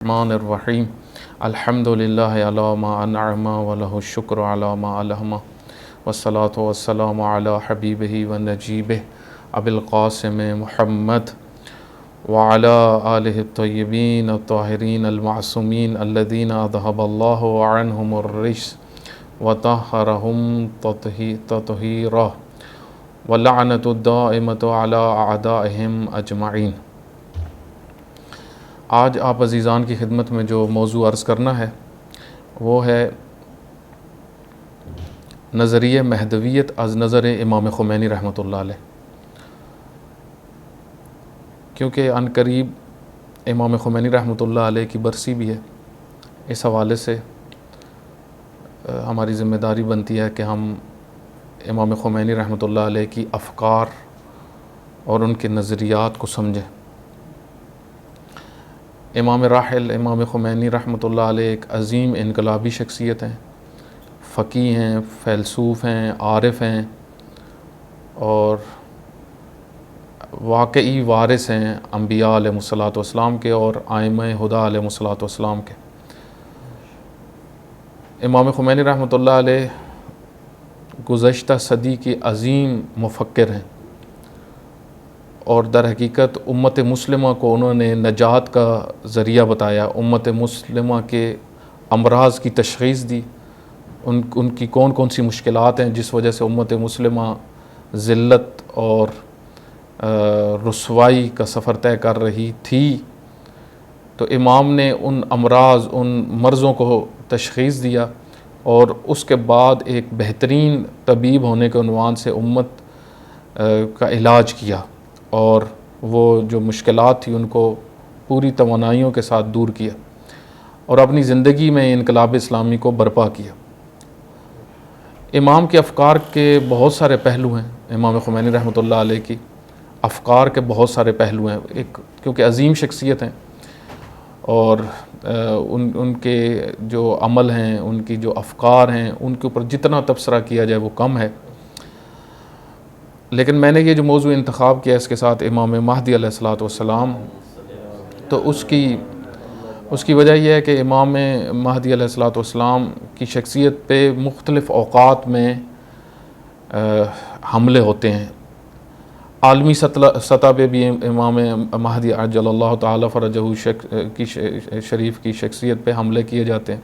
الرحمن الرحیم الحمدللہ علی ما انعم ولہ الشکر علی ما الہم والصلاة والسلام علی حبیبہ ونجیبہ ابی القاسم محمد وعلی آلہ الطیبین الطاہرین المعصومین الذین اذہب اللہ عنہم الرجس وطہرہم تطہیرا واللعنۃ الدائمۃ علی اعدائہم اجمعین۔ آج آپ عزیزان کی خدمت میں جو موضوع عرض کرنا ہے وہ ہے نظریہ مہدویت از نظر امام خمینی رحمۃ اللہ علیہ، کیونکہ عن قریب امام خمینی رحمۃ اللہ علیہ کی برسی بھی ہے۔ اس حوالے سے ہماری ذمہ داری بنتی ہے کہ ہم امام خمینی رحمۃ اللہ علیہ کی افکار اور ان کے نظریات کو سمجھیں۔ امام راحل امام خمینی رحمۃ اللہ علیہ ایک عظیم انقلابی شخصیت ہیں، فقیہ ہیں، فیلسوف ہیں، عارف ہیں اور واقعی وارث ہیں انبیاء علیہ الصلوۃ والسلام کے اور ائمہ ہدیٰ علیہ الصلوۃ والسلام کے۔ امام خمینی رحمۃ اللہ علیہ گزشتہ صدی کے عظیم مفکر ہیں اور در حقیقت امت مسلمہ کو انہوں نے نجات کا ذریعہ بتایا، امت مسلمہ کے امراض کی تشخیص دی، ان کی کون کون سی مشکلات ہیں جس وجہ سے امت مسلمہ ذلت اور رسوائی کا سفر طے کر رہی تھی۔ تو امام نے ان امراض، ان مرضوں کو تشخیص دیا اور اس کے بعد ایک بہترین طبیب ہونے کے عنوان سے امت کا علاج کیا اور وہ جو مشکلات تھی ان کو پوری توانائیوں کے ساتھ دور کیا اور اپنی زندگی میں انقلاب اسلامی کو برپا کیا۔ امام کے افکار کے بہت سارے پہلو ہیں، امام خمینی رحمۃ اللہ علیہ کی افکار کے بہت سارے پہلو ہیں، کیونکہ عظیم شخصیت ہیں اور ان کے جو عمل ہیں، ان کی جو افکار ہیں، ان کے اوپر جتنا تبصرہ کیا جائے وہ کم ہے۔ لیکن میں نے یہ جو موضوع انتخاب کیا اس کے ساتھ امام مہدی علیہ الصلوۃ والسلام، تو اس کی وجہ یہ ہے کہ امام مہدی علیہ الصلوۃ والسلام کی شخصیت پہ مختلف اوقات میں حملے ہوتے ہیں۔ عالمی سطح پہ بھی امام مہدی عجل اللہ تعالی فرجہ کی شریف کی شخصیت پہ حملے کیے جاتے ہیں،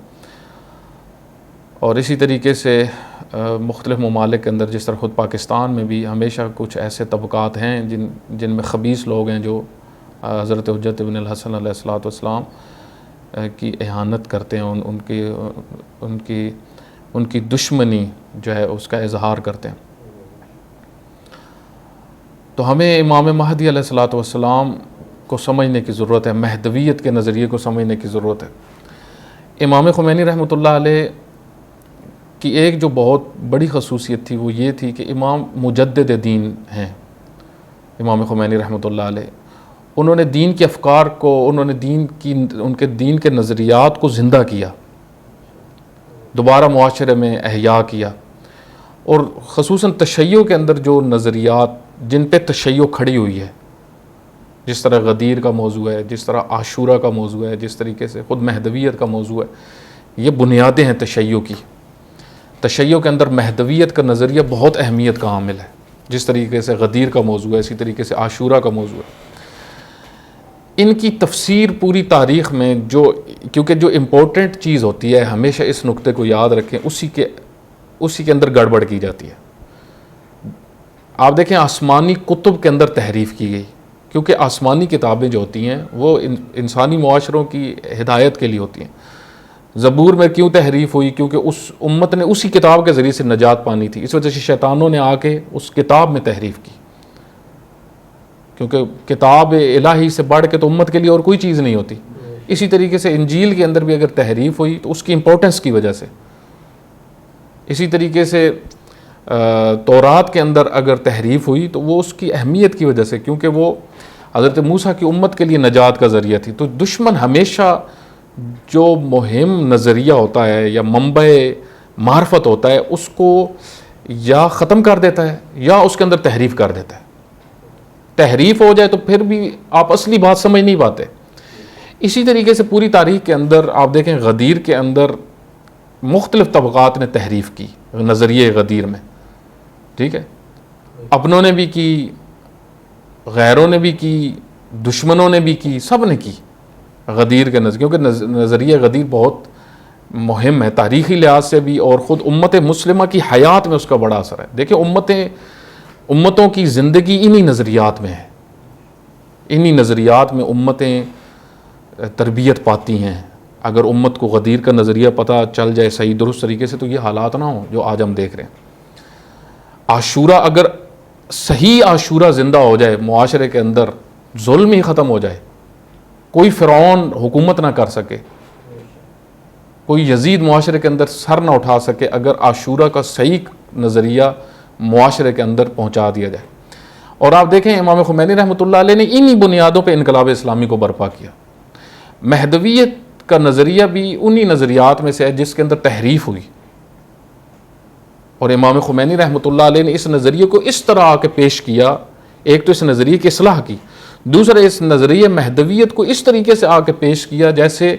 اور اسی طریقے سے مختلف ممالک کے اندر، جس طرح خود پاکستان میں بھی ہمیشہ کچھ ایسے طبقات ہیں جن میں خبیث لوگ ہیں جو حضرت حجت ابن الحسن علیہ الصلوۃ والسلام کی اہانت کرتے ہیں، ان کی دشمنی جو ہے اس کا اظہار کرتے ہیں۔ تو ہمیں امام مہدی علیہ الصلوۃ والسلام کو سمجھنے کی ضرورت ہے، مہدویت کے نظریے کو سمجھنے کی ضرورت ہے۔ امام خمینی رحمۃ اللہ علیہ کی ایک جو بہت بڑی خصوصیت تھی وہ یہ تھی کہ امام مجدد دین ہیں۔ امام خمینی رحمۃ اللہ علیہ انہوں نے دین کے افکار کو، ان کے دین کے نظریات کو زندہ کیا، دوبارہ معاشرے میں احیاء کیا، اور خصوصاً تشیع کے اندر جو نظریات جن پہ تشیع کھڑی ہوئی ہے، جس طرح غدیر کا موضوع ہے، جس طرح عاشورہ کا موضوع ہے، جس طریقے سے خود مہدویت کا موضوع ہے، یہ بنیادیں ہیں تشیع کی۔ تشیع کے اندر مہدویت کا نظریہ بہت اہمیت کا حامل ہے، جس طریقے سے غدیر کا موضوع ہے، اسی طریقے سے عاشورہ کا موضوع ہے۔ ان کی تفسیر پوری تاریخ میں کیونکہ جو امپورٹنٹ چیز ہوتی ہے، ہمیشہ اس نقطے کو یاد رکھیں، اسی کے اندر گڑبڑ کی جاتی ہے۔ آپ دیکھیں آسمانی کتب کے اندر تحریف کی گئی، کیونکہ آسمانی کتابیں جو ہوتی ہیں وہ انسانی معاشروں کی ہدایت کے لیے ہوتی ہیں۔ زبور میں کیوں تحریف ہوئی؟ کیونکہ اس امت نے اسی کتاب کے ذریعے سے نجات پانی تھی، اس وجہ سے شیطانوں نے آ کے اس کتاب میں تحریف کی، کیونکہ کتاب الہی سے بڑھ کے تو امت کے لیے اور کوئی چیز نہیں ہوتی۔ اسی طریقے سے انجیل کے اندر بھی اگر تحریف ہوئی تو اس کی امپورٹنس کی وجہ سے، اسی طریقے سے تورات کے اندر اگر تحریف ہوئی تو وہ اس کی اہمیت کی وجہ سے، کیونکہ وہ حضرت موسیٰ کی امت کے لیے نجات کا ذریعہ تھی۔ تو دشمن ہمیشہ جو مہم نظریہ ہوتا ہے یا منبع معرفت ہوتا ہے اس کو یا ختم کر دیتا ہے یا اس کے اندر تحریف کر دیتا ہے۔ تحریف ہو جائے تو پھر بھی آپ اصلی بات سمجھ نہیں پاتے۔ اسی طریقے سے پوری تاریخ کے اندر آپ دیکھیں غدیر کے اندر مختلف طبقات نے تحریف کی نظریے غدیر میں، ٹھیک ہے، اپنوں نے بھی کی، غیروں نے بھی کی، دشمنوں نے بھی کی، سب نے کی غدیر کے نظریے، کیونکہ نظریہ غدیر بہت مہم ہے تاریخی لحاظ سے بھی، اور خود امت مسلمہ کی حیات میں اس کا بڑا اثر ہے۔ دیکھیں امتوں کی زندگی انہی نظریات میں ہے، انہی نظریات میں امتیں تربیت پاتی ہیں۔ اگر امت کو غدیر کا نظریہ پتہ چل جائے صحیح درست طریقے سے تو یہ حالات نہ ہوں جو آج ہم دیکھ رہے ہیں۔ عاشورہ، اگر صحیح عاشورہ زندہ ہو جائے، معاشرے کے اندر ظلم ہی ختم ہو جائے، کوئی فرعون حکومت نہ کر سکے، کوئی یزید معاشرے کے اندر سر نہ اٹھا سکے، اگر عاشورہ کا صحیح نظریہ معاشرے کے اندر پہنچا دیا جائے۔ اور آپ دیکھیں امام خمینی رحمۃ اللہ علیہ نے انہی بنیادوں پہ انقلاب اسلامی کو برپا کیا۔ مہدویت کا نظریہ بھی انہی نظریات میں سے ہے جس کے اندر تحریف ہوئی، اور امام خمینی رحمۃ اللہ علیہ نے اس نظریے کو اس طرح آ کے پیش کیا، ایک تو اس نظریے کی اصلاح کی، دوسرا اس نظریے مہدویت کو اس طریقے سے آ کے پیش کیا جیسے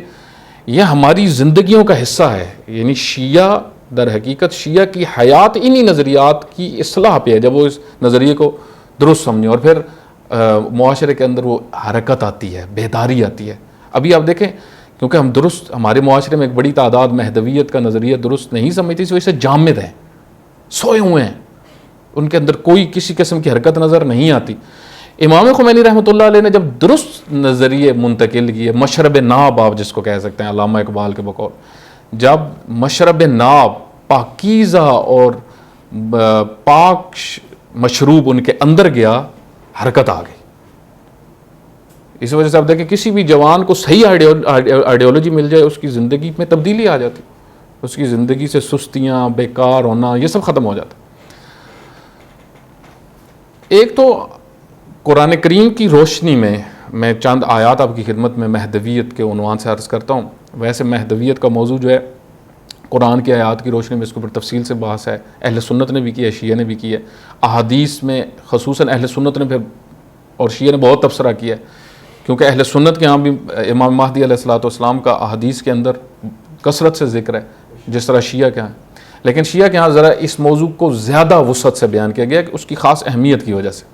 یہ ہماری زندگیوں کا حصہ ہے۔ یعنی شیعہ در حقیقت شیعہ کی حیات انہی نظریات کی اصلاح پہ ہے، جب وہ اس نظریے کو درست سمجھیں، اور پھر معاشرے کے اندر وہ حرکت آتی ہے، بیداری آتی ہے۔ ابھی آپ دیکھیں کیونکہ ہم درست، ہمارے معاشرے میں ایک بڑی تعداد مہدویت کا نظریہ درست نہیں سمجھتی، اس وجہ سے جامد ہیں، سوئے ہوئے ہیں، ان کے اندر کوئی کسی قسم کی حرکت نظر نہیں آتی۔ امام خمینی رحمۃ اللہ علیہ نے جب درست نظریے منتقل کیے، مشرب ناب آپ جس کو کہہ سکتے ہیں علامہ اقبال کے بقول، جب مشرب ناب پاکیزہ اور پاک مشروب ان کے اندر گیا، حرکت آ گئی۔ اس وجہ سے آپ دیکھیں کسی بھی جوان کو صحیح آئیڈیالوجی مل جائے، اس کی زندگی میں تبدیلی آ جاتی، اس کی زندگی سے سستیاں، بیکار ہونا، یہ سب ختم ہو جاتا۔ ایک تو قرآن کریم کی روشنی میں چند آیات آپ کی خدمت میں مہدویت کے عنوان سے عرض کرتا ہوں۔ ویسے مہدویت کا موضوع جو ہے قرآن کی آیات کی روشنی میں اس کے اوپر تفصیل سے بحث ہے، اہل سنت نے بھی کی ہے، شیعہ نے بھی کی ہے، احادیث میں خصوصاً اہل سنت نے پھر اور شیعہ نے بہت تبصرہ کیا ہے، کیونکہ اہل سنت کے ہاں بھی امام مہدی علیہ الصلوۃ والسلام کا احادیث کے اندر کثرت سے ذکر ہے جس طرح شیعہ کے ہاں، لیکن شیعہ کے ہاں ذرا اس موضوع کو زیادہ وسعت سے بیان کیا گیا کہ اس کی خاص اہمیت کی وجہ سے۔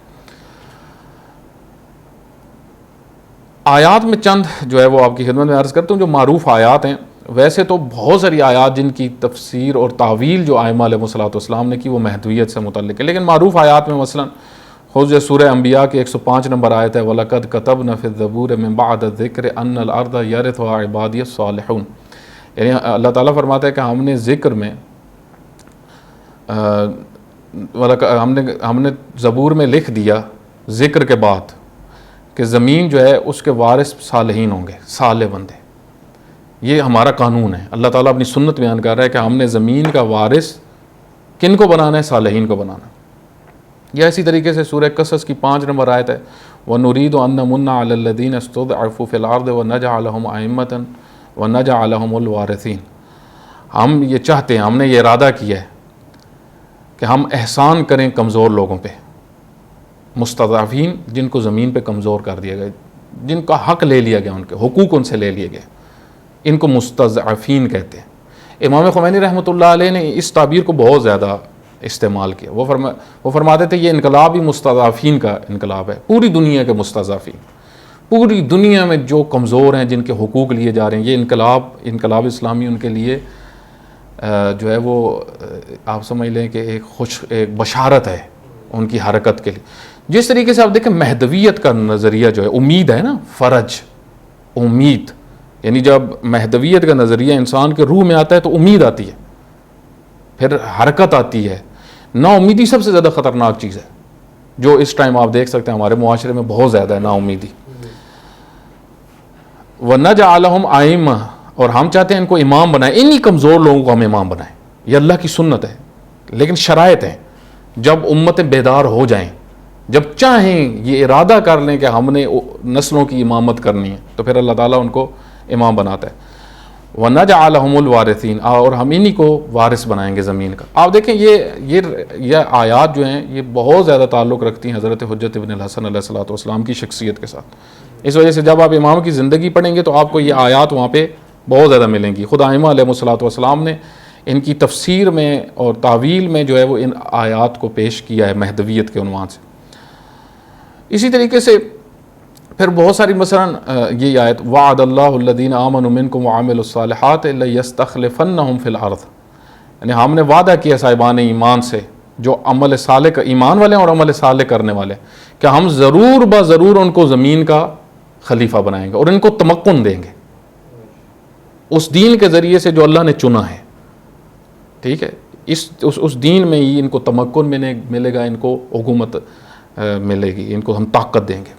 آیات میں چند جو ہے وہ آپ کی خدمت میں عرض کرتا ہوں جو معروف آیات ہیں۔ ویسے تو بہت ساری آیات جن کی تفسیر اور تعویل جو ائمہ علیہ الصلوۃ والسلام نے کی وہ مہدویت سے متعلق ہے، لیکن معروف آیات میں مثلا خود سورہ انبیاء کی 105 نمبر آیت ہے وَلَقَدْ كَتَبْنَا فِي الزَّبُورِ مِن بَعْدِ الذِّكْرِ أَنَّ الْأَرْضَ يَرِثُهَا عِبَادِيَ الصَّالِحُونَ، یعنی اللہ تعالیٰ فرماتا ہے کہ ہم نے ذکر میں ہم نے زبور میں لکھ دیا ذکر کے بعد کہ زمین جو ہے اس کے وارث صالحین ہوں گے، صالح بندے، یہ ہمارا قانون ہے۔ اللہ تعالیٰ اپنی سنت بیان کر رہا ہے کہ ہم نے زمین کا وارث کن کو بنانا ہے؟ صالحین کو بنانا۔ یا اسی طریقے سے سورہ قصص کی 5 نمبر آیت ہے وَنُرِيدُ أَن نَّمُنَّ عَلَى الَّذِينَ اسْتُضْعِفُوا فِي الْأَرْضِ وَنَجْعَلَهُمْ أَئِمَّةً وَنَجْعَلَهُمُ الْوَارِثِينَ، ہم یہ چاہتے ہیں، ہم نے یہ ارادہ کیا ہے کہ ہم احسان کریں کمزور لوگوں پہ، مستضعفین جن کو زمین پہ کمزور کر دیا گیا، جن کا حق لے لیا گیا، ان کے حقوق ان سے لے لیے گئے، ان کو مستضعفین کہتے ہیں۔ امام خمینی رحمۃ اللہ علیہ نے اس تعبیر کو بہت زیادہ استعمال کیا۔ وہ فرماتے تھے یہ انقلاب ہی مستضعفین کا انقلاب ہے، پوری دنیا کے مستضعفین، پوری دنیا میں جو کمزور ہیں، جن کے حقوق لیے جا رہے ہیں، یہ انقلاب اسلامی ان کے لیے جو ہے وہ آپ سمجھ لیں کہ ایک بشارت ہے ان کی حرکت کے لیے۔ جس طریقے سے آپ دیکھیں مہدویت کا نظریہ جو ہے امید ہے نا، فرج، امید، یعنی جب مہدویت کا نظریہ انسان کے روح میں آتا ہے تو امید آتی ہے، پھر حرکت آتی ہے۔ نا امیدی سب سے زیادہ خطرناک چیز ہے جو اس ٹائم آپ دیکھ سکتے ہیں ہمارے معاشرے میں بہت زیادہ ہے، نا امیدی۔ وَنَجْعَلَهُمْ أَئِمَّةً، اور ہم چاہتے ہیں ان کو امام بنائیں، انہی کمزور لوگوں کو ہم امام بنائیں، یہ اللہ کی سنت ہے، لیکن شرائط ہیں، جب امتیں بیدار ہو جائیں، جب چاہیں یہ ارادہ کر لیں کہ ہم نے نسلوں کی امامت کرنی ہے تو پھر اللہ تعالیٰ ان کو امام بناتا ہے۔ وَنَجْعَلَهُمُ الْوَارِثِينَ، اور ہم انہی کو وارث بنائیں گے زمین کا۔ آپ دیکھیں یہ آیات جو ہیں یہ بہت زیادہ تعلق رکھتی ہیں حضرت حجت ابن الحسن علیہ الصلوۃ والسلام کی شخصیت کے ساتھ۔ اس وجہ سے جب آپ امام کی زندگی پڑھیں گے تو آپ کو یہ آیات وہاں پہ بہت زیادہ ملیں گی. خود ائمہ علیہ الصلوۃ والسلام نے ان کی تفسیر میں اور تعویل میں جو ہے وہ ان آیات کو پیش کیا ہے مہدویت کے عنوان سے. اسی طریقے سے پھر بہت ساری مثلاً یہ آیت وعد اللہ الذین آمنوا منکم وعملوا الصالحات لیستخلفنہم فی الارض، یعنی ہم نے وعدہ کیا صاحبان ایمان سے جو عمل صالح کا ایمان والے ہیں اور عمل صالح کرنے والے کہ ہم ضرور ضرور ان کو زمین کا خلیفہ بنائیں گے اور ان کو تمکن دیں گے اس دین کے ذریعے سے جو اللہ نے چنا ہے. ٹھیک ہے، اس دین میں ہی ان کو تمکن ملے گا، ان کو حکومت ملے گی، ان کو ہم طاقت دیں گے.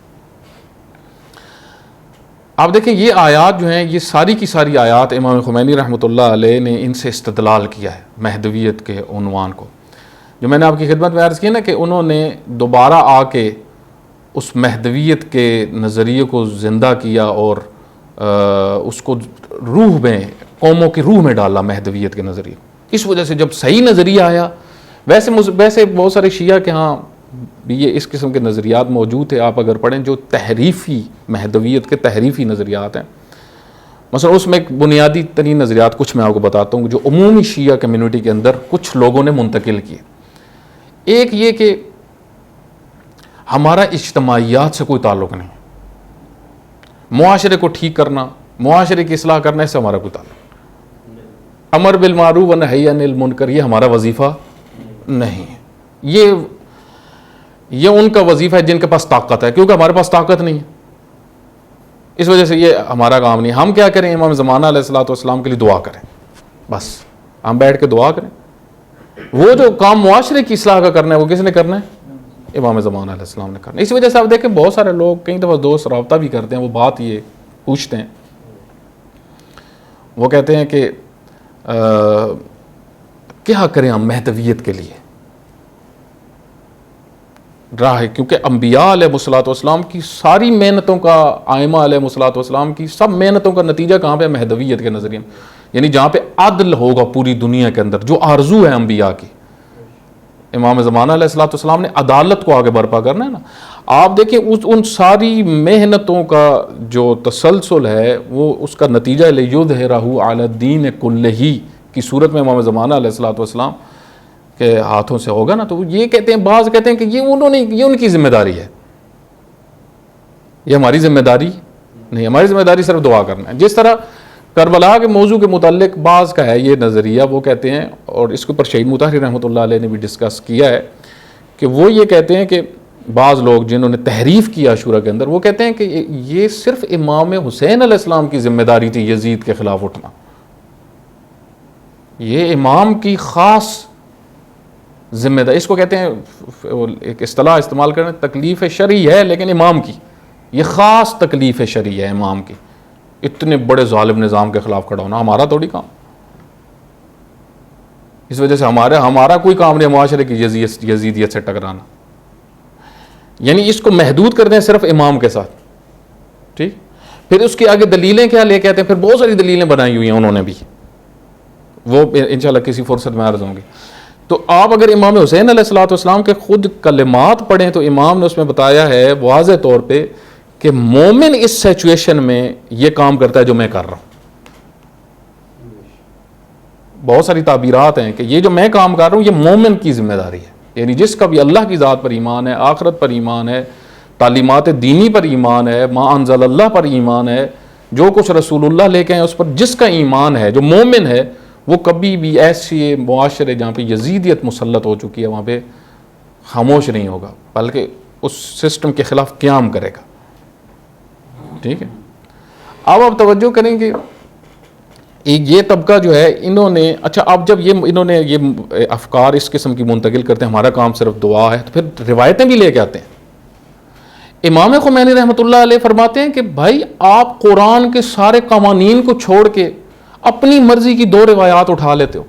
آپ دیکھیں یہ آیات جو ہیں یہ ساری کی ساری آیات امام خمینی رحمۃ اللہ علیہ نے ان سے استدلال کیا ہے مہدویت کے عنوان کو. جو میں نے آپ کی خدمت میں عرض کی نا کہ انہوں نے دوبارہ آ کے اس مہدویت کے نظریے کو زندہ کیا اور اس کو روح میں، قوموں کی روح میں ڈالا مہدویت کے نظریے. اس وجہ سے جب صحیح نظریہ آیا، ویسے بہت سارے شیعہ کے ہاں بھی یہ اس قسم کے نظریات موجود تھے. آپ اگر پڑھیں جو تحریفی مہدویت کے تحریفی نظریات ہیں، مثلا اس میں ایک بنیادی ترین نظریات کچھ میں آپ کو بتاتا ہوں جو عمومی شیعہ کمیونٹی کے اندر کچھ لوگوں نے منتقل کیے. ایک یہ کہ ہمارا اجتماعیات سے کوئی تعلق نہیں، معاشرے کو ٹھیک کرنا، معاشرے کی اصلاح کرنا، اس سے ہمارا کوئی تعلق نہیں. امر بالمعروف و نہی عن المنکر یہ ہمارا وظیفہ نہیں ہے. یہ ان کا وظیفہ ہے جن کے پاس طاقت ہے، کیونکہ ہمارے پاس طاقت نہیں ہے، اس وجہ سے یہ ہمارا کام نہیں. ہم کیا کریں؟ امام زمانہ علیہ الصلوۃ والسلام کے لیے دعا کریں، بس ہم بیٹھ کے دعا کریں. وہ جو کام معاشرے کی اصلاح کا کرنا ہے وہ کس نے کرنا ہے؟ امام زمانہ علیہ السلام نے کرنا ہے. اس وجہ سے آپ دیکھیں بہت سارے لوگ کئی دفعہ دوست رابطہ بھی کرتے ہیں، وہ بات یہ پوچھتے ہیں، وہ کہتے ہیں کہ کیا کریں ہم مہدویت کے لیے راہ ہے، کیونکہ انبیاء علیہ الصلوۃ والسلام کی ساری محنتوں کا، ائمہ علیہ الصلوۃ والسلام کی سب محنتوں کا نتیجہ کہاں پہ؟ مہدویت کے نظریے میں، یعنی جہاں پہ عدل ہوگا پوری دنیا کے اندر، جو آرزو ہے انبیاء کی. امام زمانہ علیہ الصلوۃ والسلام نے عدالت کو آگے برپا کرنا ہے نا. آپ دیکھیں ان ساری محنتوں کا جو تسلسل ہے وہ اس کا نتیجہ لیظہرہ علی الدین کلہ کی صورت میں امام زمانہ علیہ الصلوۃ والسلام کے ہاتھوں سے ہوگا نا. تو یہ کہتے ہیں، بعض کہتے ہیں کہ یہ ان کی ذمہ داری ہے، یہ ہماری ذمہ داری نہیں. ہماری ذمہ داری صرف دعا کرنا ہے. جس طرح کربلا کے موضوع کے متعلق بعض کا ہے یہ نظریہ، وہ کہتے ہیں، اور اس کے اوپر شہید مطہر رحمۃ اللہ علیہ نے بھی ڈسکس کیا ہے، کہ وہ یہ کہتے ہیں کہ بعض لوگ جنہوں نے تحریف کی عاشورہ کے اندر، وہ کہتے ہیں کہ یہ صرف امام حسین علیہ السلام کی ذمہ داری تھی یزید کے خلاف اٹھنا. یہ امام کی خاص ذمہ داری، اس کو کہتے ہیں، ایک اصطلاح استعمال کریں، تکلیف شرعی ہے لیکن امام کی یہ خاص تکلیف شرعی ہے امام کی. اتنے بڑے ظالم نظام کے خلاف کھڑا ہونا ہمارا تھوڑی کام. اس وجہ سے ہمارا کوئی کام نہیں معاشرے کی یزیدیت سے ٹکرانا. یعنی اس کو محدود کر دیں صرف امام کے ساتھ. ٹھیک، پھر اس کے آگے دلیلیں کیا لے کے آتے ہیں؟ پھر بہت ساری دلیلیں بنائی ہوئی ہیں انہوں نے بھی، وہ انشاءاللہ کسی فرصت میں عرض ہوں گی. تو آپ اگر امام حسین علیہ الصلوۃ والسلام کے خود کلمات پڑھیں تو امام نے اس میں بتایا ہے واضح طور پہ کہ مومن اس سچویشن میں یہ کام کرتا ہے جو میں کر رہا ہوں. بہت ساری تعبیرات ہیں کہ یہ جو میں کام کر رہا ہوں یہ مومن کی ذمہ داری ہے، یعنی جس کا بھی اللہ کی ذات پر ایمان ہے، آخرت پر ایمان ہے، تعلیمات دینی پر ایمان ہے، ما انزل اللہ پر ایمان ہے، جو کچھ رسول اللہ لے کے آئے اس پر جس کا ایمان ہے، جو مومن ہے، وہ کبھی بھی ایسے معاشرے جہاں پہ یزیدیت مسلط ہو چکی ہے وہاں پہ خاموش نہیں ہوگا، بلکہ اس سسٹم کے خلاف قیام کرے گا. ٹھیک ہے، اب آپ توجہ کریں گے یہ طبقہ جو ہے انہوں نے، اچھا اب جب انہوں نے یہ افکار اس قسم کی منتقل کرتے ہیں، ہمارا کام صرف دعا ہے، تو پھر روایتیں بھی لے کے آتے ہیں. امام خمینی رحمۃ اللہ علیہ فرماتے ہیں کہ بھائی آپ قرآن کے سارے قوانین کو چھوڑ کے اپنی مرضی کی 2 روایات اٹھا لیتے ہو.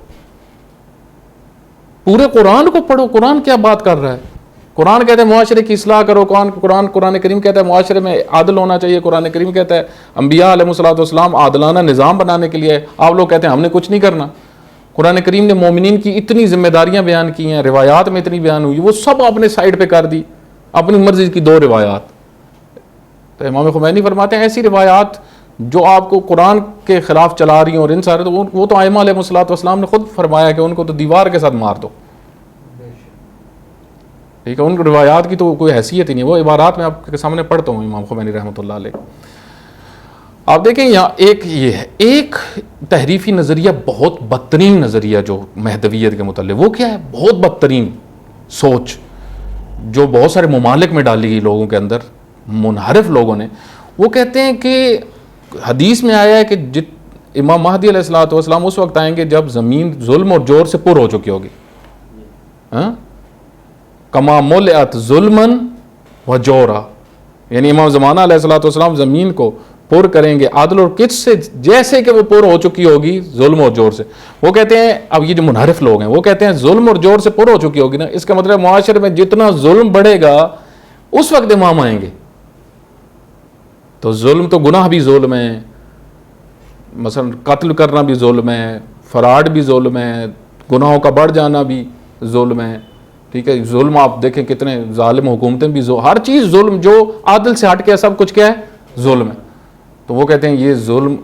پورے قرآن کو پڑھو، قرآن کیا بات کر رہا ہے؟ قرآن کہتا ہے معاشرے کی اصلاح کرو، قرآن کریم کہتا ہے معاشرے میں عادل ہونا چاہیے، قرآن کریم کہتا ہے انبیاء علیہ الصلوۃ والسلام عادلانہ نظام بنانے کے لیے. آپ لوگ کہتے ہیں ہم نے کچھ نہیں کرنا. قرآن کریم نے مومنین کی اتنی ذمہ داریاں بیان کی ہیں، روایات میں اتنی بیان ہوئی، وہ سب آپ نے سائڈ پہ کر دی، اپنی مرضی کی 2 روایات. تو امام خمینی فرماتے ہیں ایسی روایات جو آپ کو قرآن کے خلاف چلا رہی ہیں اور ان سارے، تو وہ تو ائمہ علیہ الصلوۃ والسلام نے خود فرمایا کہ ان کو تو دیوار کے ساتھ مار دو. ٹھیک ہے، ان روایات کی تو کوئی حیثیت ہی نہیں. وہ عبارات میں آپ کے سامنے پڑھتا ہوں امام خمینی رحمۃ اللہ علیہ. آپ دیکھیں یہاں ایک یہ ہے، ایک تحریفی نظریہ، بہت بدترین نظریہ جو مہدویت کے متعلق، وہ کیا ہے؟ بہت بدترین سوچ جو بہت سارے ممالک میں ڈالی گئی لوگوں کے اندر، منحرف لوگوں نے. وہ کہتے ہیں کہ حدیث میں آیا ہے کہ امام مہدی علیہ الصلوۃ والسلام اس وقت آئیں گے جب زمین ظلم اور جور سے پر ہو چکی ہوگی. کما ملئت ظلمن و جورا، یعنی امام زمانہ علیہ الصلوۃ والسلام زمین کو پر کریں گے عدل اور کس سے؟ جیسے کہ وہ پر ہو چکی ہوگی ظلم اور جور سے. وہ کہتے ہیں، اب یہ جو منحرف لوگ ہیں وہ کہتے ہیں ظلم اور جور سے پر ہو چکی ہوگی نا، اس کا مطلب معاشرے میں جتنا ظلم بڑھے گا اس وقت امام آئیں گے. تو ظلم تو گناہ بھی ظلم ہے، مثلا قتل کرنا بھی ظلم ہے، فراڈ بھی ظلم ہے، گناہوں کا بڑھ جانا بھی ظلم ہے. ٹھیک ہے، ظلم آپ دیکھیں کتنے ظالم حکومتیں بھی ہر چیز ظلم، جو عادل سے ہٹ کے سب کچھ کیا ہے؟ ظلم ہے. تو وہ کہتے ہیں یہ ظلم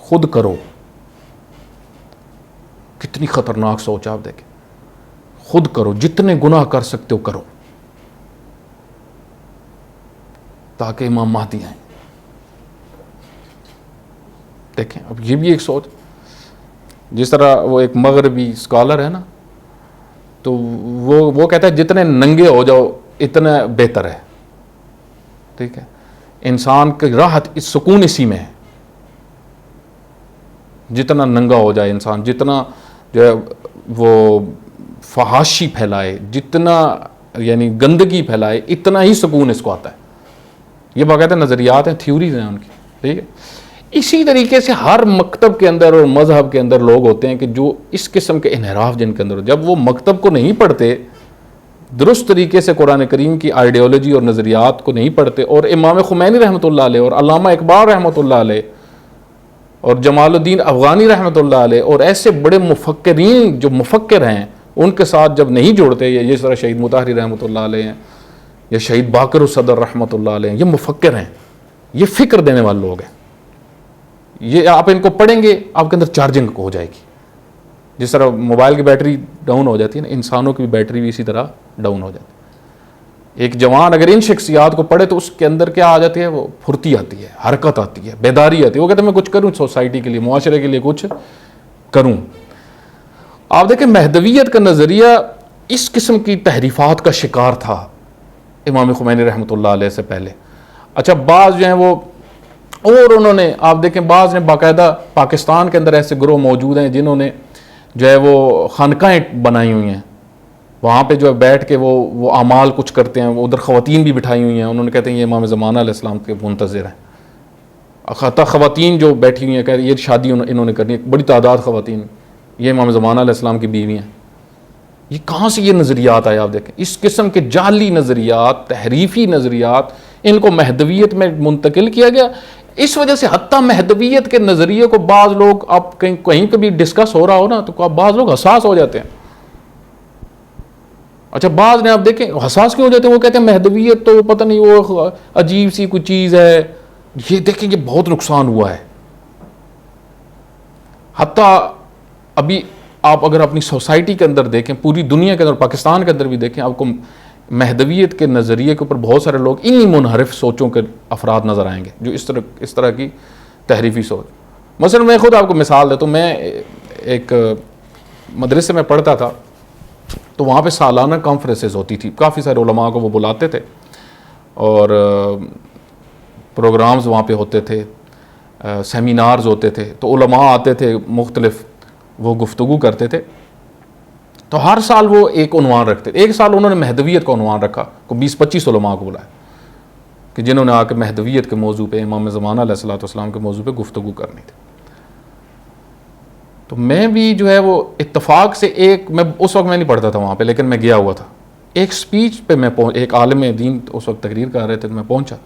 خود کرو. کتنی خطرناک سوچ آپ دیکھیں، خود کرو، جتنے گناہ کر سکتے ہو کرو تاکہ امام مہدی آئیں. دیکھیں اب یہ بھی ایک سوچ، جس طرح وہ ایک مغربی اسکالر ہے نا، تو وہ کہتا ہے جتنے ننگے ہو جاؤ اتنا بہتر ہے. ٹھیک ہے، انسان کی راحت اس سکون اسی میں ہے. جتنا ننگا ہو جائے انسان، جتنا جو ہے وہ فحاشی پھیلائے، جتنا یعنی گندگی پھیلائے، اتنا ہی سکون اس کو آتا ہے. یہ باقاعدہ نظریات ہیں، تھیوریز ہیں ان کی. ٹھیک ہے، اسی طریقے سے ہر مکتب کے اندر اور مذہب کے اندر لوگ ہوتے ہیں کہ جو اس قسم کے انحراف جن کے اندر، جب وہ مکتب کو نہیں پڑھتے، درست طریقے سے قرآن کریم کی آئیڈیالوجی اور نظریات کو نہیں پڑھتے، اور امام خمینی رحمۃ اللہ علیہ اور علامہ اقبال رحمۃ اللہ علیہ اور جمال الدین افغانی رحمۃ اللہ علیہ اور ایسے بڑے مفکرین جو مفکر ہیں ان کے ساتھ جب نہیں جوڑتے، یا جس طرح شہید مطہری رحمۃ اللہ علیہ ہیں یا شہید باقر الصدر رحمۃ اللہ علیہ ہیں، یہ مفکر ہیں، یہ فکر دینے والے لوگ ہیں. یہ آپ ان کو پڑھیں گے آپ کے اندر چارجنگ ہو جائے گی. جس طرح موبائل کی بیٹری ڈاؤن ہو جاتی ہے نا، انسانوں کی بھی بیٹری بھی اسی طرح ڈاؤن ہو جاتی ہے. ایک جوان اگر ان شخصیات کو پڑھے تو اس کے اندر کیا آ جاتی ہے؟ وہ پھرتی آتی ہے، حرکت آتی ہے، بیداری آتی ہے. وہ کہتے ہیں میں کچھ کروں سوسائٹی کے لیے، معاشرے کے لیے کچھ کروں. آپ دیکھیں مہدویت کا نظریہ اس قسم کی تحریفات کا شکار تھا امام خمینی رحمۃ اللہ علیہ سے پہلے. اچھا، بعض جو ہیں وہ، اور انہوں نے آپ دیکھیں بعض نے باقاعدہ پاکستان کے اندر ایسے گروہ موجود ہیں جنہوں نے جو ہے وہ خانقاہیں بنائی ہوئی ہیں، وہاں پہ جو ہے بیٹھ کے وہ اعمال کچھ کرتے ہیں. وہ ادھر خواتین بھی بٹھائی ہوئی ہیں، انہوں نے کہتے ہیں یہ امام زمانہ علیہ السلام کے منتظر ہیں. خطا خواتین جو بیٹھی ہوئی ہیں کہتے ہیں یہ شادی انہوں نے کرنی ہے، بڑی تعداد خواتین، یہ امام زمانہ علیہ السلام کی بیوی ہیں. یہ کہاں سے یہ نظریات آئے؟ آپ دیکھیں اس قسم کے جعلی نظریات، تحریفی نظریات، ان کو مہدویت میں منتقل کیا گیا. اس وجہ سے حتیٰ مہدویت کے نظریے کو بعض لوگ، آپ کہیں کبھی ڈسکس ہو رہا ہو نا تو بعض لوگ حساس ہو جاتے ہیں. اچھا، بعض نے آپ دیکھیں حساس کیوں ہو جاتے ہیں؟ وہ کہتے ہیں مہدویت تو پتہ نہیں وہ عجیب سی کوئی چیز ہے. یہ دیکھیں یہ بہت نقصان ہوا ہے. حتیٰ ابھی آپ اگر اپنی سوسائٹی کے اندر دیکھیں، پوری دنیا کے اندر، پاکستان کے اندر بھی دیکھیں، آپ کو مہدویت کے نظریے کے اوپر بہت سارے لوگ انہی منحرف سوچوں کے افراد نظر آئیں گے جو اس طرح کی تحریفی سوچ. مثلا میں خود آپ کو مثال دیتا ہوں. میں ایک مدرسے میں پڑھتا تھا، تو وہاں پہ سالانہ کانفرنسز ہوتی تھی، کافی سارے علماء کو وہ بلاتے تھے اور پروگرامز وہاں پہ ہوتے تھے، سیمینارز ہوتے تھے. تو علماء آتے تھے مختلف، وہ گفتگو کرتے تھے. تو ہر سال وہ ایک عنوان رکھتے تھے. ایک سال انہوں نے مہدویت کا عنوان رکھا، کو 20-25 علماء کو بلایا کہ جنہوں نے آ کے مہدویت کے موضوع پہ، امام زمانہ علیہ الصلوۃ والسلام کے موضوع پہ گفتگو کرنی تھی. تو میں بھی جو ہے وہ اتفاق سے میں اس وقت میں نہیں پڑھتا تھا وہاں پہ، لیکن میں گیا ہوا تھا. ایک سپیچ پہ میں ایک عالم دین اس وقت تقریر کر رہے تھے، تو میں پہنچا.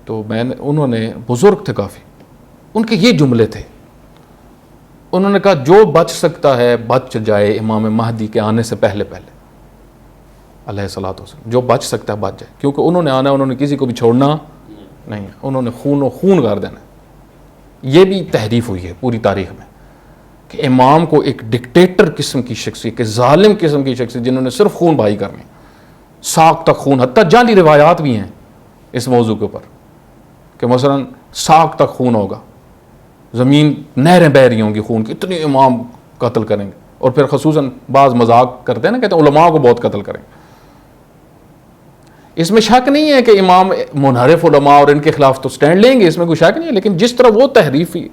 تو انہوں نے بزرگ تھے کافی، ان کے یہ جملے تھے. انہوں نے کہا جو بچ سکتا ہے بچ جائے امام مہدی کے آنے سے پہلے پہلے. علیہ الصلوۃ والسلام. جو بچ سکتا ہے بچ جائے, کیونکہ انہوں نے آنا ہے, انہوں نے کسی کو بھی چھوڑنا نہیں ہے, انہوں نے خون و خون کر دینا ہے. یہ بھی تحریف ہوئی ہے پوری تاریخ میں کہ امام کو ایک ڈکٹیٹر قسم کی شخصیت, کہ ظالم قسم کی شخصیت جنہوں نے صرف خون بھائی کرنے, ساق تک خون, حتیٰ جعلی روایات بھی ہیں اس موضوع کے اوپر کہ مثلا ساق تک خون ہوگا, زمین نہریں بہ رہی ہوں گی خون کی, اتنے امام قتل کریں گے. اور پھر خصوصاً بعض مذاق کرتے ہیں نا, کہتے ہیں علماء کو بہت قتل کریں گے. اس میں شک نہیں ہے کہ امام منحرف علماء اور ان کے خلاف تو سٹینڈ لیں گے, اس میں کوئی شک نہیں ہے, لیکن جس طرح وہ تحریفی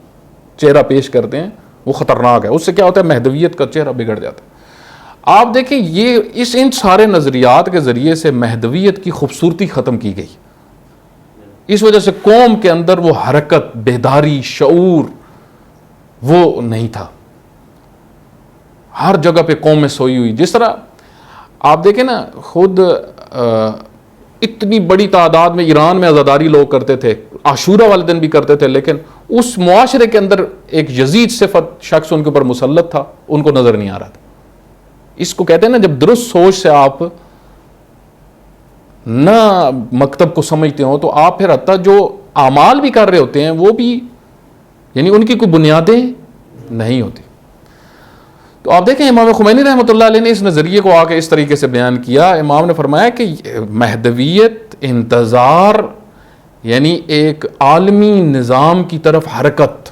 چہرہ پیش کرتے ہیں وہ خطرناک ہے. اس سے کیا ہوتا ہے, مہدویت کا چہرہ بگڑ جاتا ہے. آپ دیکھیں یہ ان سارے نظریات کے ذریعے سے مہدویت کی خوبصورتی ختم کی گئی. اس وجہ سے قوم کے اندر وہ حرکت, بیداری, شعور وہ نہیں تھا. ہر جگہ پہ قوم میں سوئی ہوئی. جس طرح آپ دیکھیں نا, خود اتنی بڑی تعداد میں ایران میں عزاداری لوگ کرتے تھے, عاشورہ والے دن بھی کرتے تھے, لیکن اس معاشرے کے اندر ایک یزید صفت شخص ان کے اوپر مسلط تھا, ان کو نظر نہیں آ رہا تھا. اس کو کہتے ہیں نا, جب درست سوچ سے آپ نہ مکتب کو سمجھتے ہو تو آپ پھر حتیٰ جو اعمال بھی کر رہے ہوتے ہیں وہ بھی یعنی ان کی کوئی بنیادیں نہیں ہوتی. تو آپ دیکھیں امام خمینی رحمۃ اللہ علیہ نے اس نظریے کو آ کے اس طریقے سے بیان کیا. امام نے فرمایا کہ مہدویت انتظار یعنی ایک عالمی نظام کی طرف حرکت,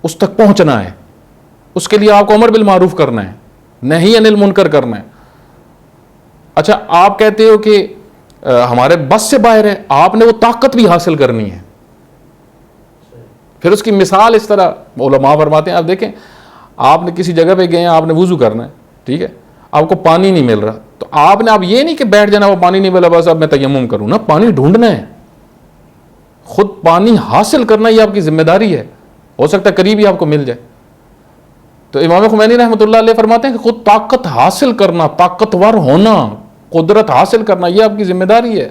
اس تک پہنچنا ہے. اس کے لیے آپ کو امر بالمعروف کرنا ہے, نہی عن المنکر کرنا ہے. اچھا آپ کہتے ہو کہ ہمارے بس سے باہر ہے, آپ نے وہ طاقت بھی حاصل کرنی ہے. پھر اس کی مثال اس طرح علماء فرماتے ہیں, آپ دیکھیں آپ نے کسی جگہ پہ گئے ہیں, آپ نے وضو کرنا ہے, ٹھیک ہے, آپ کو پانی نہیں مل رہا, تو آپ نے یہ نہیں کہ بیٹھ جانا, وہ پانی نہیں ملا بس اب میں تیمم کروں نا, پانی ڈھونڈنا ہے, خود پانی حاصل کرنا یہ آپ کی ذمہ داری ہے. ہو سکتا ہے قریب ہی آپ کو مل جائے. تو امام خمینی رحمۃ اللہ علیہ فرماتے ہیں کہ خود طاقت حاصل کرنا, طاقتور ہونا, قدرت حاصل کرنا یہ آپ کی ذمہ داری ہے.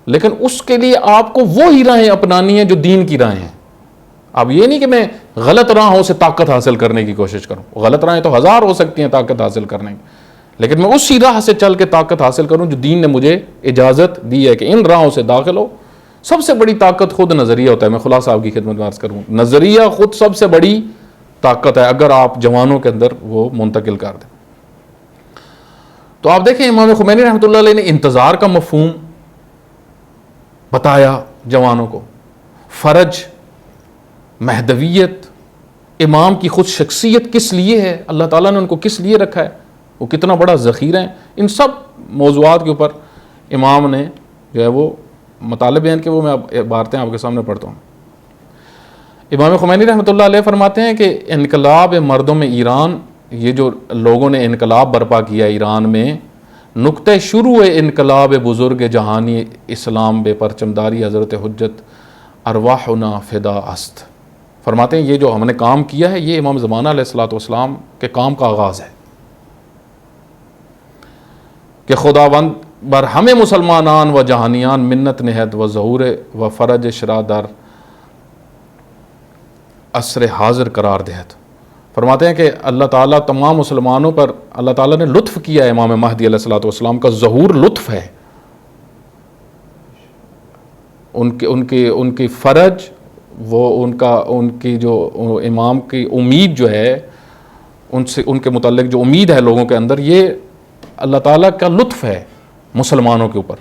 لیکن اس کے لیے آپ کو وہی راہیں اپنانی ہیں جو دین کی راہیں ہیں. اب یہ نہیں کہ میں غلط راہوں سے طاقت حاصل کرنے کی کوشش کروں, غلط راہیں تو ہزار ہو سکتی ہیں طاقت حاصل کرنے کی, لیکن میں اسی راہ سے چل کے طاقت حاصل کروں جو دین نے مجھے اجازت دی ہے کہ ان راہوں سے داخل ہو. سب سے بڑی طاقت خود نظریہ ہوتا ہے. میں خلاصہ آپ کی خدمت میں عرض کروں, نظریہ خود سب سے بڑی طاقت ہے اگر آپ جوانوں کے اندر وہ منتقل کر دیں. تو آپ دیکھیں امام خمینی رحمۃ اللہ علیہ نے انتظار کا مفہوم بتایا جوانوں کو, فرج, مہدویت, امام کی خود شخصیت کس لیے ہے, اللہ تعالیٰ نے ان کو کس لیے رکھا ہے, وہ کتنا بڑا ذخیرہ ہے. ان سب موضوعات کے اوپر امام نے جو ہے وہ مطالب بیان کے, وہ میں عبارتیں آپ کے سامنے پڑھتا ہوں. امام خمینی رحمۃ اللہ علیہ فرماتے ہیں کہ انقلاب مردوں میں ایران, یہ جو لوگوں نے انقلاب برپا کیا ایران میں, نقطہ شروع انقلاب بزرگ جہانی اسلام بے پرچمداری حضرت حجت ارواحنا فدا است. فرماتے ہیں یہ جو ہم نے کام کیا ہے یہ امام زمانہ علیہ الصلوۃ والسلام کے کام کا آغاز ہے کہ خداوند بر ہمیں مسلمانان و جہانیان منت نہد و ظہور و فرج شرادر عصر حاضر قرار دہت. فرماتے ہیں کہ اللہ تعالیٰ تمام مسلمانوں پر اللہ تعالیٰ نے لطف کیا ہے. امام مہدی علیہ الصلوۃ والسلام کا ظہور لطف ہے, ان کی فرج, وہ ان کی جو امام کی امید جو ہے ان کے متعلق جو امید ہے لوگوں کے اندر, یہ اللہ تعالیٰ کا لطف ہے مسلمانوں کے اوپر.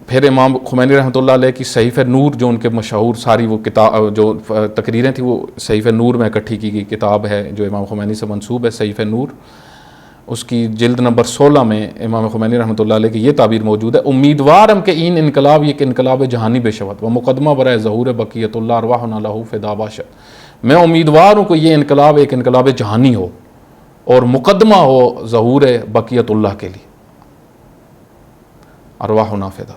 پھر امام خمینی رحمۃ اللہ علیہ کی صحیفہ نور, جو ان کے مشہور ساری وہ کتاب جو تقریریں تھیں وہ صحیفہ نور میں اکٹھی کی گئی کتاب ہے جو امام خمینی سے منسوب ہے, صحیفہ نور. اس کی جلد نمبر 16 میں امام خمینی رحمۃ اللہ علیہ کی یہ تعبیر موجود ہے, امیدوار ہم کہ این انقلاب یہ کہ انقلاب جہانی بے شوت و مقدمہ برائے ظہور بقیت اللہ ارواحنا لہ فدا باشد. میں امیدوار ہوں کہ یہ انقلاب ایک انقلاب جہانی ہو اور مقدمہ ہو ظہور بقیت اللہ کے لیے, ارواحنا فدا.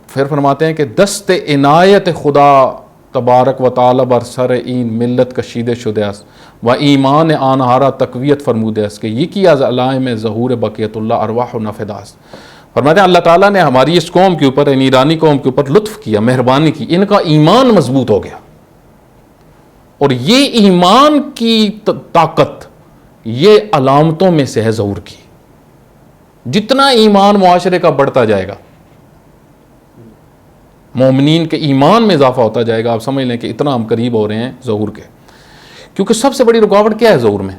پھر فرماتے ہیں کہ دست عنایت خدا تبارک و تعالی بر سر این ملت کشید شدہ است و ایمان آنہارا تقویت فرمودہ است کہ یہ کی از علائم ظہور بقیت اللہ ارواح و نفدہ است. فرماتے ہیں اللہ تعالیٰ نے ہماری اس قوم کے اوپر, یعنی ایرانی قوم کے اوپر لطف کیا, مہربانی کی, ان کا ایمان مضبوط ہو گیا. اور یہ ایمان کی طاقت یہ علامتوں میں سے ہے ظہور کی. جتنا ایمان معاشرے کا بڑھتا جائے گا, مومنین کے ایمان میں اضافہ ہوتا جائے گا, آپ سمجھ لیں کہ اتنا ہم قریب ہو رہے ہیں ظہور کے. کیونکہ سب سے بڑی رکاوٹ کیا ہے ظہور میں؟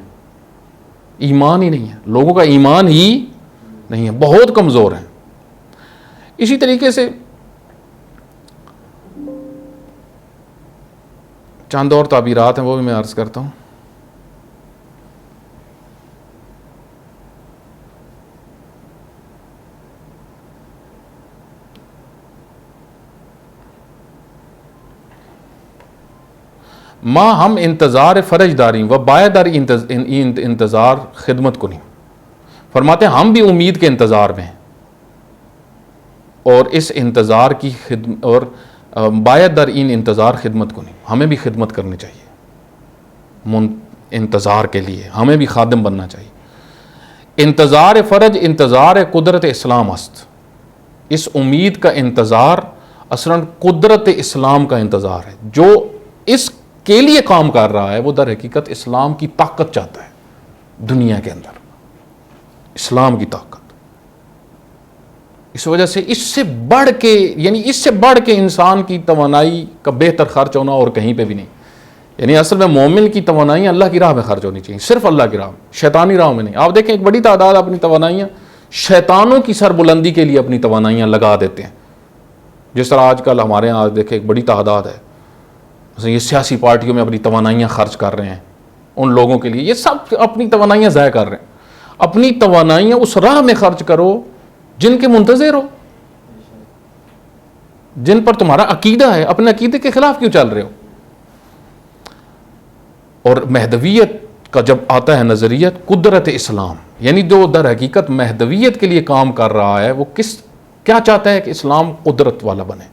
ایمان ہی نہیں ہے. لوگوں کا ایمان ہی نہیں ہے, بہت کمزور ہیں. اسی طریقے سے چند اور تعبیرات ہیں, وہ بھی میں عرض کرتا ہوں. ماں ہم انتظار فرج داری و باید در انتظار خدمت کنی. فرماتے ہیں ہم بھی امید کے انتظار میں ہیں اور اس انتظار کی خدمت, اور باید در این انتظار خدمت کنی, ہمیں بھی خدمت کرنی چاہیے انتظار کے لیے, ہمیں بھی خادم بننا چاہیے. انتظار فرج انتظار قدرت اسلام است. اس امید کا انتظار اصلاً قدرت اسلام کا انتظار ہے. جو اس کے لیے کام کر رہا ہے وہ در حقیقت اسلام کی طاقت چاہتا ہے, دنیا کے اندر اسلام کی طاقت. اس وجہ سے اس سے بڑھ کے, یعنی اس سے بڑھ کے انسان کی توانائی کا بہتر خرچ ہونا اور کہیں پہ بھی نہیں. یعنی اصل میں مومن کی توانائیاں اللہ کی راہ میں خرچ ہونی چاہیے, صرف اللہ کی راہ میں, شیطانی راہ میں نہیں. آپ دیکھیں ایک بڑی تعداد اپنی توانائیاں شیطانوں کی سربلندی کے لیے اپنی توانائیاں لگا دیتے ہیں. جس طرح آج کل ہمارے یہاں دیکھیں ایک بڑی تعداد ہے, مثلا یہ سیاسی پارٹیوں میں اپنی توانائیاں خرچ کر رہے ہیں ان لوگوں کے لیے. یہ سب اپنی توانائیاں ضائع کر رہے ہیں. اپنی توانائیاں اس راہ میں خرچ کرو جن کے منتظر ہو, جن پر تمہارا عقیدہ ہے. اپنے عقیدے کے خلاف کیوں چل رہے ہو؟ اور مہدویت کا جب آتا ہے نظریت قدرت اسلام, یعنی جو در حقیقت مہدویت کے لیے کام کر رہا ہے وہ کیا چاہتا ہے کہ اسلام قدرت والا بنے.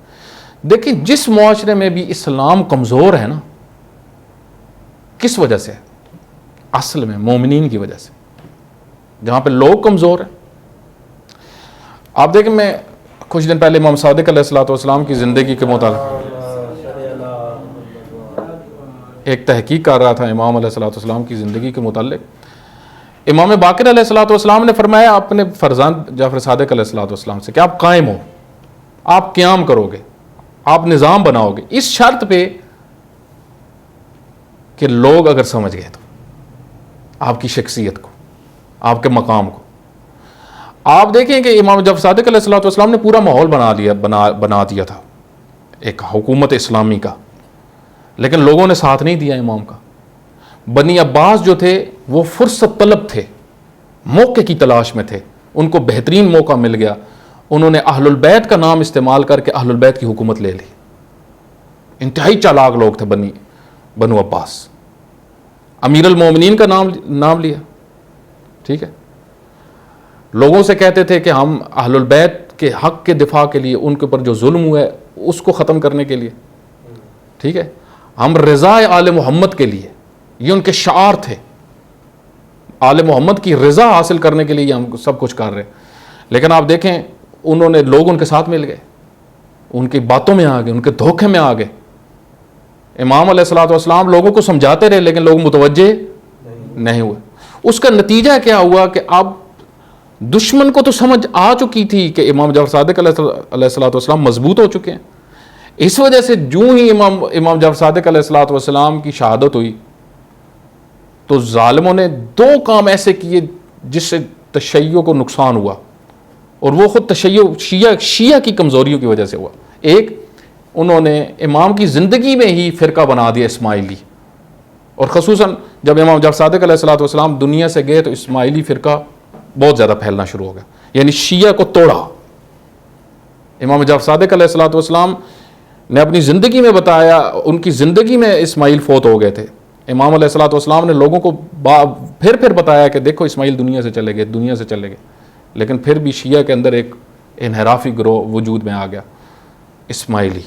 دیکھیں جس معاشرے میں بھی اسلام کمزور ہے نا, کس وجہ سے؟ اصل میں مومنین کی وجہ سے. جہاں پہ لوگ کمزور ہیں, آپ دیکھیں میں کچھ دن پہلے امام صادق علیہ الصلوۃ والسلام کی زندگی کے متعلق ایک تحقیق کر رہا تھا امام علیہ الصلوۃ والسلام کی زندگی کے متعلق. امام باقر علیہ الصلوۃ والسلام نے فرمایا اپنے فرزند جعفر صادق علیہ الصلوۃ والسلام سے کہ آپ قائم ہو, آپ قیام کرو گے, آپ نظام بناؤ گے, اس شرط پہ کہ لوگ اگر سمجھ گئے تو آپ کی شخصیت کو, آپ کے مقام کو. آپ دیکھیں کہ امام جعفر صادق علیہ الصلوۃ والسلام نے پورا ماحول بنا دیا تھا ایک حکومت اسلامی کا, لیکن لوگوں نے ساتھ نہیں دیا امام کا. بنی عباس جو تھے وہ فرصت طلب تھے, موقع کی تلاش میں تھے, ان کو بہترین موقع مل گیا, انہوں نے اہل البیت کا نام استعمال کر کے اہل البیت کی حکومت لے لی. انتہائی چالاک لوگ تھے بنو عباس. امیر المومنین کا نام لیا, ٹھیک ہے. لوگوں سے کہتے تھے کہ ہم اہل البیت کے حق کے دفاع کے لیے, ان کے اوپر جو ظلم ہوا ہے اس کو ختم کرنے کے لیے, ٹھیک ہے, ہم رضا آل محمد کے لیے, یہ ان کے شعار تھے, آل محمد کی رضا حاصل کرنے کے لیے ہم سب کچھ کر رہے ہیں. لیکن آپ دیکھیں انہوں نے, لوگ ان کے ساتھ مل گئے, ان کی باتوں میں آ گئے, ان کے دھوکے میں آ گئے. امام علیہ الصلوۃ والسلام لوگوں کو سمجھاتے رہے لیکن لوگ متوجہ نہیں ہوئے. اس کا نتیجہ کیا ہوا کہ اب دشمن کو تو سمجھ آ چکی تھی کہ امام جعفر صادق علیہ الصلوۃ والسلام مضبوط ہو چکے ہیں. اس وجہ سے جو ہی امام جعفر صادق علیہ الصلوۃ والسلام کی شہادت ہوئی تو ظالموں نے دو کام ایسے کیے جس سے تشیع کو نقصان ہوا, اور وہ خود تشیع شیعہ کی کمزوریوں کی وجہ سے ہوا. ایک, انہوں نے امام کی زندگی میں ہی فرقہ بنا دیا اسماعیلی, اور خصوصاً جب امام جعفر صادق علیہ الصلوۃ والسلام دنیا سے گئے تو اسماعیلی فرقہ بہت زیادہ پھیلنا شروع ہو گیا, یعنی شیعہ کو توڑا. امام جعفر صادق علیہ الصلوۃ والسلام نے اپنی زندگی میں بتایا, ان کی زندگی میں اسماعیل فوت ہو گئے تھے. امام علیہ الصلوۃ والسلام نے لوگوں کو پھر بتایا کہ دیکھو اسماعیل دنیا سے چلے گئے, لیکن پھر بھی شیعہ کے اندر ایک انحرافی گروہ وجود میں آ گیا, اسماعیلی.